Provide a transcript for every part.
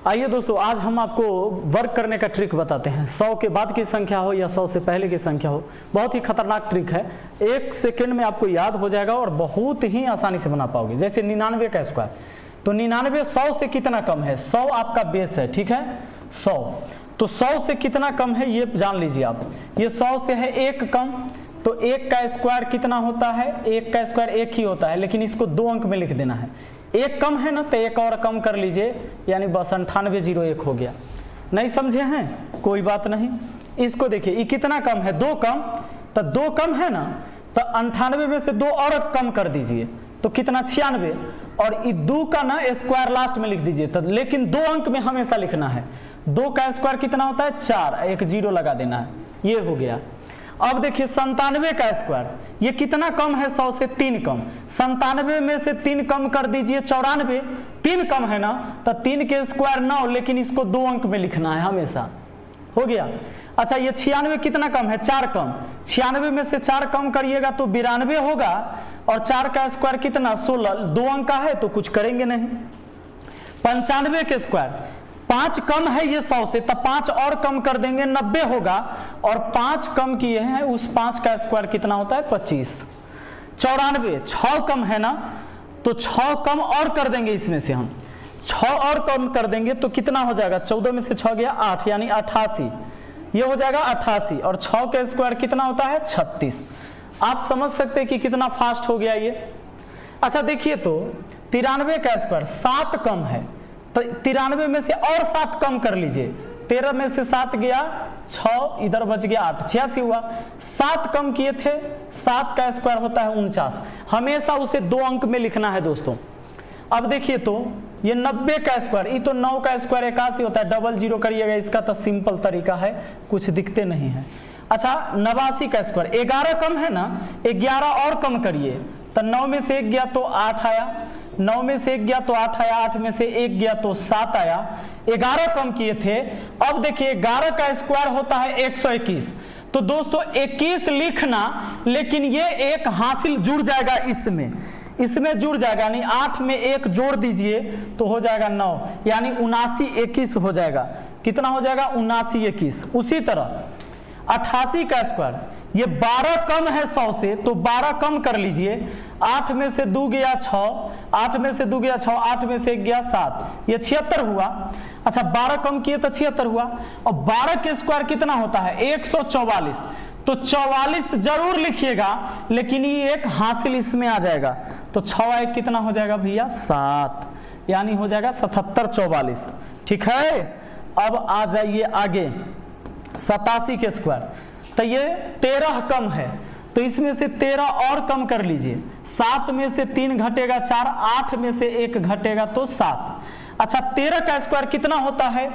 आइए दोस्तों, आज हम आपको वर्क करने का ट्रिक बताते हैं। 100 के बाद की संख्या हो या 100 से पहले की संख्या हो, बहुत ही खतरनाक ट्रिक है। 1 सेकेंड में आपको याद हो जाएगा और बहुत ही आसानी से बना पाओगे। जैसे 99 का स्क्वायर, तो 99 100 से कितना कम है? 100 आपका बेस है, ठीक है 100। तो 100 से कितना कम है ये जान लीजिए आप। ये 100 से है 1 कम, तो 1 का स्क्वायर कितना होता है? 1 का स्क्वायर 1 ही होता है, लेकिन इसको 2 अंक में लिख देना है। 1 कम है ना, तो 1 और कम कर लीजिए, यानी बस 9801 हो गया। नहीं समझे हैं? कोई बात नहीं। इसको देखिए, ये कितना कम है? 2 कम, तो 2 कम है ना, तो 98 में से 2 और कम कर दीजिए, तो कितना? 96। और ये 2 का ना स्क्वायर लास्ट में लिख दीजिए, तो लेकिन 2 अंक में हमेशा लिखना है। 2 का स्क्वायर कितना होता है? 4, एक 0 लगा देना है, ये हो गया। अब देखिए 97 का स्क्वायर, ये कितना कम है? 100 से 3 कम। 97 में से 3 कम कर दीजिए, 94। 3 कम है ना, तो 3 के स्क्वायर 9, लेकिन इसको 2 अंक में लिखना है हमेशा। हो गया। अच्छा, ये 96 कितना कम है? 4 कम। 96 में से 4 कम करिएगा तो 92 होगा, और 4 का स्क्वायर कितना? 16। 2 अंक का है तो कुछ करेंगे नहीं। 95 के स्क्वायर, 5 कम है ये 100 से, तब 5 और कम कर देंगे, 90 होगा, और 5 कम किए हैं, उस 5 का स्क्वायर कितना होता है? 25। 94, 6 कम है ना, तो 6 कम और कर देंगे, इसमें से हम 6 और कम कर देंगे तो कितना हो जाएगा? 14 में से 6 गया 8, यानी 88, ये हो जाएगा 88। और 6 का स्क्वायर कितना होता है? 36। आप समझ सकते हैं कि कितना फास्ट हो गया ये। अच्छा देखिए, तो 93 का स्क्वायर 7 कम है, तो 93 में से और 7 कम कर लीजिए। 13 में से 7 गया 6, इधर बच गया 8, 86 हुआ। 7 कम किए थे, 7 का स्क्वायर होता है 49। हमेशा उसे 2 अंक में लिखना है दोस्तों। अब देखिए, तो ये 90 का स्क्वायर, ये तो 9 का स्क्वायर 81 होता है, डबल 0 करिएगा, इसका तो सिंपल तरीका है, कुछ दिखते नहीं है। अच्छा, 89 का स्क्वायर 11 कम है ना, 11 और कम करिए, तो 9 में से 1 गया तो 8 आया, 9 में से 1 गया तो 8 आया, 8 में से 1 गया तो 7 आया। 11 कम किए थे। अब देखिए 11 का स्क्वायर होता है 121, तो दोस्तों 21 लिखना, लेकिन ये एक हासिल जुड़ जाएगा इसमें जुड़ जाएगा, यानी 8 में 1 जोड़ दीजिए तो हो जाएगा 9, यानी 7921 हो जाएगा। कितना हो जाएगा? 7921। उसी तरह 88 का स्क्वायर, ये 12 कम है 100 से, तो 12 कम कर लीजिए। 8 में से 2 गया 6, 8 में से 2 गया 6, 8 में से 1 गया 7, ये 76 हुआ। अच्छा, 12 कम किए तो 76 हुआ। और 12 के स्क्वायर कितना होता है? 144, तो 44 जरूर लिखिएगा, लेकिन ये एक हासिल इसमें आ जाएगा, तो 6 1 कितना हो जाएगा भैया? 7, यानी हो जाएगा 7744। ठीक है। अब आ जाइए आगे, 87 के स्क्वायर, तो ये 13 कम है, तो इसमें से 13 और कम कर लीजिए। 7 में से 3 घटेगा 4, 8 में से 1 घटेगा तो 7। अच्छा, 13 का स्क्वायर कितना होता है?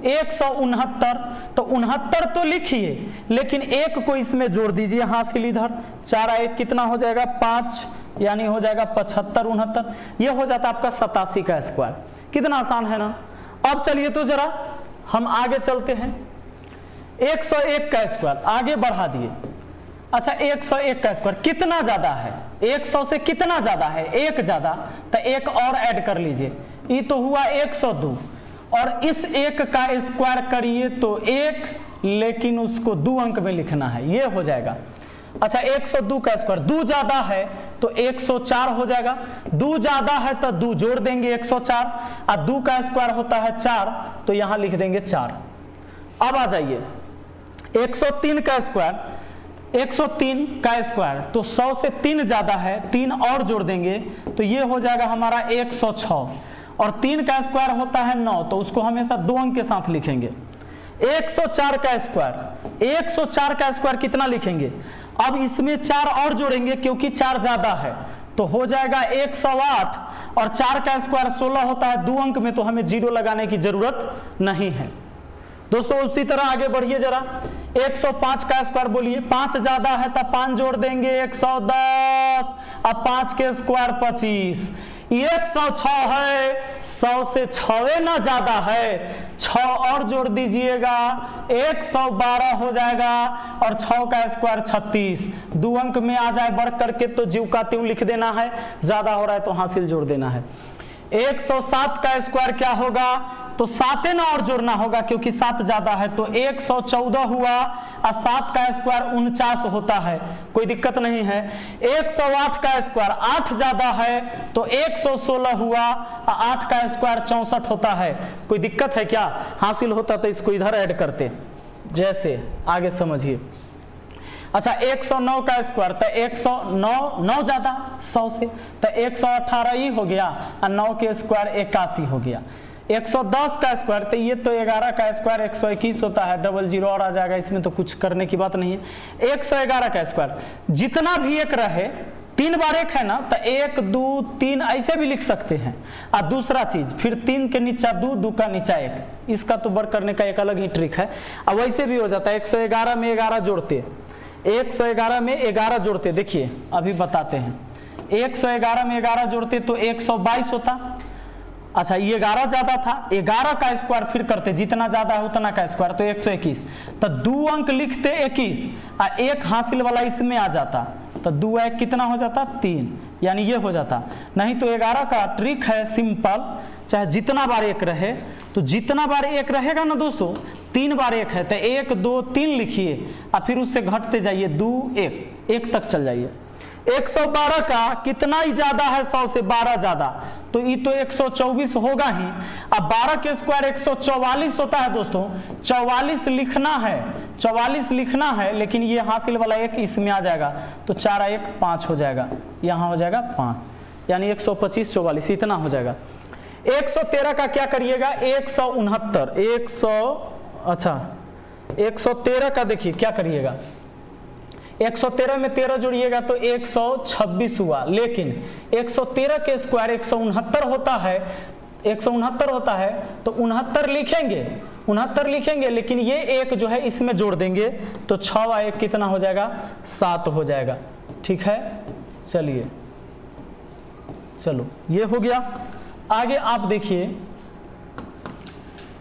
169, तो 69 तो लिखिए, लेकिन 1 को इसमें जोड़ दीजिए हासिल इधर, 4 1 कितना हो जाएगा? 5, यानी हो जाएगा 75 69। ये हो जाता है आपका 87 का स्क्वायर। कितना आसान है ना। अब चलिए तो जरा हम आगे चलते हैं। 101 का स्क्वायर आगे बढ़ा दिए। अच्छा, 101 का स्क्वायर कितना ज्यादा है? 100 से कितना ज्यादा है? 1 ज्यादा, तो 1 और ऐड कर लीजिए, ये तो हुआ 102, और इस 1 का स्क्वायर करिए तो 1, लेकिन उसको 2 अंक में लिखना है, ये हो जाएगा। अच्छा, 102 का स्क्वायर, 2 ज्यादा है तो 104 हो जाएगा। 2 ज्यादा है तो 2 जोड़ देंगे 104, और 2 का स्क्वायर होता है 4, तो यहां लिख देंगे 4। अब आ जाइए 103 का स्क्वायर, 103 का स्क्वायर, तो 100 से 3 ज्यादा है, 3 और जोड़ देंगे तो ये हो जाएगा हमारा 106, और 3 का स्क्वायर होता है 9, तो उसको हमेशा 2 अंक के साथ लिखेंगे। 104 का स्क्वायर, 104 का स्क्वायर कितना लिखेंगे? अब इसमें 4 और जोड़ेंगे, क्योंकि 4 ज्यादा है, तो हो जाएगा 108, और 4 का स्क्वायर 16 होता है 2 अंक में, तो हमें 0 लगाने की जरूरत नहीं है दोस्तों। उसी तरह आगे बढ़िए जरा। 105 का स्क्वायर बोलिए, 5 ज्यादा है तो 5 जोड़ देंगे 110, अब 5 के स्क्वायर 25। 106 है, 100 से 6 ना ज्यादा है, 6 और जोड़ दीजिएगा 112 हो जाएगा, और 6 का स्क्वायर 36। 2 अंक में आ जाए बढ़ करके तो जीव का त्यों लिख देना है, ज्यादा हो रहा है तो हासिल जोड़ देना है। 107 का स्क्वायर क्या होगा? तो 7 ना और जोड़ना होगा क्योंकि 7 ज्यादा है, तो 114 हुआ और 7 का स्क्वायर 49 होता है, कोई दिक्कत नहीं है। 108 का स्क्वायर 8 ज्यादा है तो 116 हुआ और 8 का स्क्वायर 64 होता है, कोई दिक्कत है क्या? हासिल होता तो इसको इधर ऐड करते, जैसे आगे समझिए। अच्छा 109 का स्क्वायर तो 109 9 ज्यादा 100 से, तो 118 ही हो गया और 9 के स्क्वायर 81 हो गया। 110 का स्क्वायर तो ये तो 11 का स्क्वायर 121 होता है, डबल जीरो और आ जाएगा, इसमें तो कुछ करने की बात नहीं है। 111 का स्क्वायर जितना भी एक रहे 3 बार 1 है ना, तो 1 2 3 ऐसे भी लिख सकते हैं। और दूसरा चीज फिर 3 के नीचा 2, 2 का नीचा 1, इसका तो वर्क करने का एक अलग ही ट्रिक है। अब वैसे भी हो जाता है 111 में 11 जोड़ते, 111 में 11 जोड़ते, देखिए अभी बताते हैं। 111 में 11 जोड़ते तो 122 होता। अच्छा ये 11 ज्यादा था, 11 का स्क्वायर फिर करते, जितना ज्यादा है उतना का स्क्वायर, तो 121, तो 2 अंक लिखते 21 और 1 हासिल वाला इसमें आ जाता, तो 2 1 कितना हो जाता 3, यानी ये हो जाता। नहीं तो 11 का ट्रिक है सिंपल, चाहे जितना बार 1 रहे, तो जितना बार 1 रहेगा ना दोस्तों, 3 बार 1 है तो 1 2 3 लिखिए और फिर उससे घटते जाइए 2 1 तक चल जाइए। 112 का कितना ही ज्यादा है 100 से 12 ज्यादा, तो ये तो 124 होगा ही। अब 12 के स्क्वायर 144 होता है दोस्तों, 44 लिखना है, 44 लिखना है, लेकिन ये हासिल वाला 1 इसमें आ जाएगा, तो 4 1 5 हो जाएगा, यहाँ हो जाएगा 5, यानी 125 44 इतना हो जाएगा। 113 का क्या करिएगा 169 अच्छा 113 का देखिए क्या करिएगा, 113 में 13 जोड़िएगा तो 126 हुआ, लेकिन 113 के स्क्वायर 169 होता है, 169 होता है, तो 69 लिखेंगे, लेकिन ये 1 जो है इसमें जोड़ देंगे तो 6 व 1 कितना हो जाएगा 7 हो जाएगा। ठीक है, चलिए चलो ये हो गया। आगे आप देखिए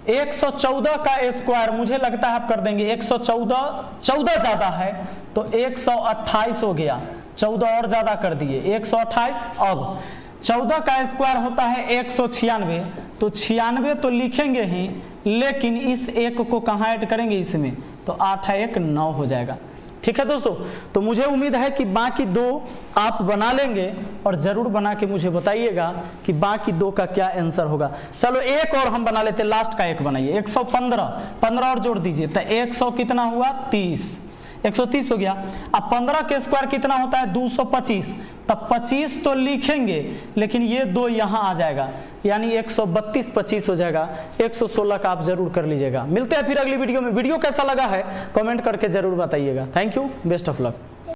114 का स्क्वायर मुझे लगता है आप कर देंगे, 114 ज्यादा है तो 128 हो गया, 14 और ज्यादा कर दिए 128। अब 14 का स्क्वायर होता है 196, तो 96 तो लिखेंगे ही, लेकिन इस 1 को कहाँ ऐड करेंगे इसमें, तो 8 1 9 हो जाएगा। ठीक है दोस्तों, तो मुझे उम्मीद है कि बाकी 2 आप बना लेंगे और जरूर बना के मुझे बताइएगा कि बाकी 2 का क्या आंसर होगा। चलो एक और हम बना लेते हैं, लास्ट का एक बनाइए। 115 और जोड़ दीजिए तो 100 कितना हुआ 30, 130 हो गया। अब 15 के स्क्वायर कितना होता है 225, तब 25 तो लिखेंगे, लेकिन ये 2 यहाँ आ जाएगा, यानी 132 25 हो जाएगा। 116 का आप जरूर कर लीजिएगा। मिलते हैं फिर अगली वीडियो में। वीडियो कैसा लगा है कमेंट करके जरूर बताइएगा। Thank you, best of luck.